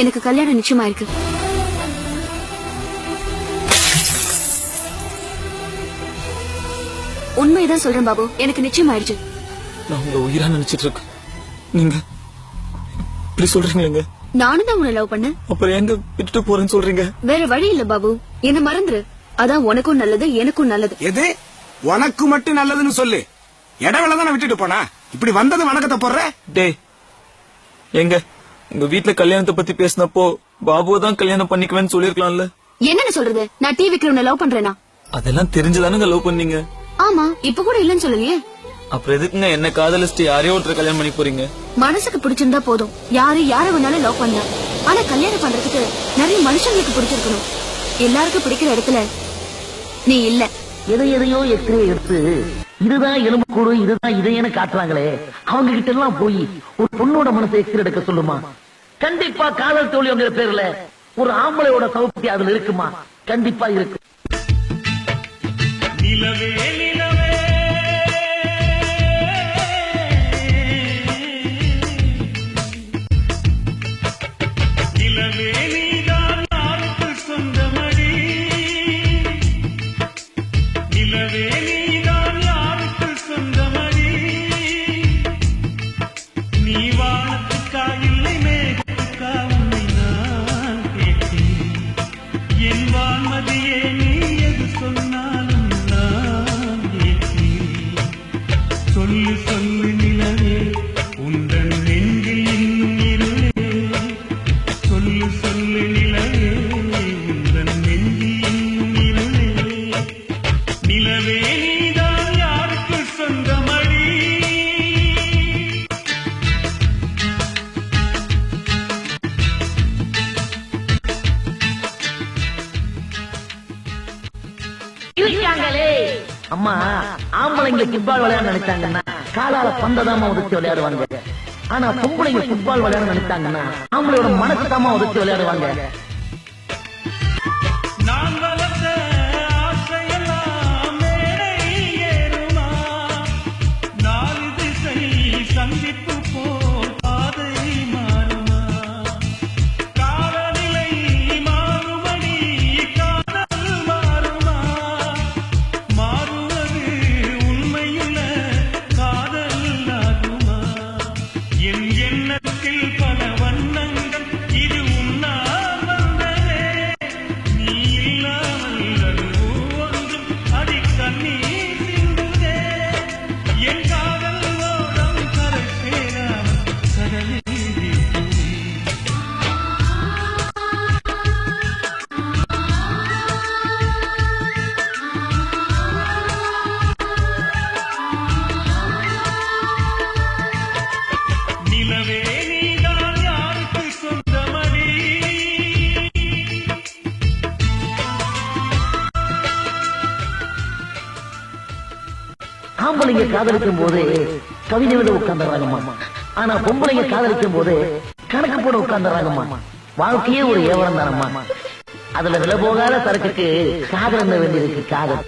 எனக்கு கல்யாணம் நிச்சயமாயிருக்கு. உண்மைதான் சொல்றேன் பாபு, எனக்கு நிச்சயமாயிருச்சு. நான் உங்க உயிரா நினைச்சிட்டு இருக்கேன். நீங்க இப்படி சொல்றீங்களேங்க? நானும் தான் உன்னை லவ் பண்ண. அப்புறம் எங்க விட்டுட்டு போறேன்னு சொல்றீங்க? வேற வழி இல்ல பாபு, என்ன மறந்துரு. அதான் உனக்கும் நல்லது, எனக்கும் நல்லது. எது உனக்கு மட்டும் நல்லதுன்னு சொல்லு. இடவேளை விட்டுட்டு போனா இப்படி வந்தது வணக்கத்தை போடுற. டே, எங்க உங்க வீட்டுல கல்யாணத்தை பத்தி பேசினப்போ பாபுவை தான் கல்யாணம் பண்ணிக்குவேன்னு சொல்லிருக்கலாம்ல. என்னன்னு சொல்றது? நான் டிவிக்கு உன்னை லவ் பண்றேனா? அதெல்லாம் தெரிஞ்சுதானுங்க லவ் பண்ணீங்க. ஆமா, இப்ப கூட இல்லன்னு சொல்லலையே. அப்புறம் எதுக்குங்க என்ன காதலிஸ்ட் யாரையோ ஒருத்தர் கல்யாணம் பண்ணி போறீங்க? மனசுக்கு பிடிச்சிருந்தா போதும், யார வேணாலும் லவ் பண்ணலாம். ஆனா கல்யாணம் பண்றதுக்கு நிறைய மனுஷங்களுக்கு பிடிச்சிருக்கணும். எல்லாருக்கும் பிடிக்கிற இடத்துல நீ இல்ல. எதையோ எக்ஸ்ரே எடுத்து இதுதான் எலும்பு கூடு, இதுதான் இதையன்னு காட்டுறாங்களே, அவங்க கிட்ட எல்லாம் போய் ஒரு பொண்ணோட மனசை எக்ஸ்ரே எடுக்க சொல்லுமா? கண்டிப்பா காதல் தோல்விங்கிற பேர்ல ஒரு ஆம்பளையோட சௌகரியம் அதுல இருக்குமா? கண்டிப்பா இருக்கு. நிலவே நிலவே நிலவே நீதான் யாருக்கு சொந்தமடி, நிலவே நீதான் யாருக்கு சொந்தமடி, நீ வானத்துக்கா இல்லை மேகத்துக்கா உன்னை நான் கேட்டேன், என் வான்மதியே நீ எது சொன்னாலும் நான் கேட்டேன், சொல்லு சொல்லு நிலவே உந்தன் நெஞ்சில் இன்னும் இருளே, சொல்லு சொல்லு நிலவே உந்தன் நெஞ்சில் இன்னும் இருளே, நிலவே நீதான் யாருக்கு சொந்தமடி. இருக்காங்களே அம்மா, ஆம்பளைங்க ஃபுட்பால் விளையாட நினைச்சாங்கன்னா காலால பந்ததாமா உதச்சி விளையாடுவாங்க. ஆனா பொம்பளைங்க ஃபுட்பால் விளையாட நினைச்சாங்கன்னா ஆம்பளையோட மனசுதாமா உதச்சி விளையாடுவாங்க. நான் வளர்த்த ஆசையெல்லாம் மேடை ஏறுமா, நாலு திசை சந்திப்பு போல் பாதை மாறுமா, காலநிலை மாறுமடி காதல் மாறுமா, மாறுவது உண்மையுள்ள காதல் ஆகுமா, என் எண்ணத்தில் பல வண்ணங்கள் இது உன்னால் வந்ததே, நீ இல்லாமல் அது ஒவ்வொன்றும் அடி கண்ணீர் சிந்துதே, என் காதல் ஓடம் கரை சேராமல் கடலில் வீசுதே. நிலவே நீதான் யாருக்கு சொந்தமடி. ஆம்பளைங்க காதலிக்கும் போது கவிதை விட உட்கார்ந்துறாங்கம்மா. ஆனா பொம்பளைங்க காதலிக்கும் போது கணக்கு போட உட்கார்ந்துறாங்கம்மா. வாழ்க்கையே ஒரு ஏவரம் தானம்மா. அதுல விலை போகாத சரக்குக்கு காதல் என்ன வேண்டியிருக்கு? காதல்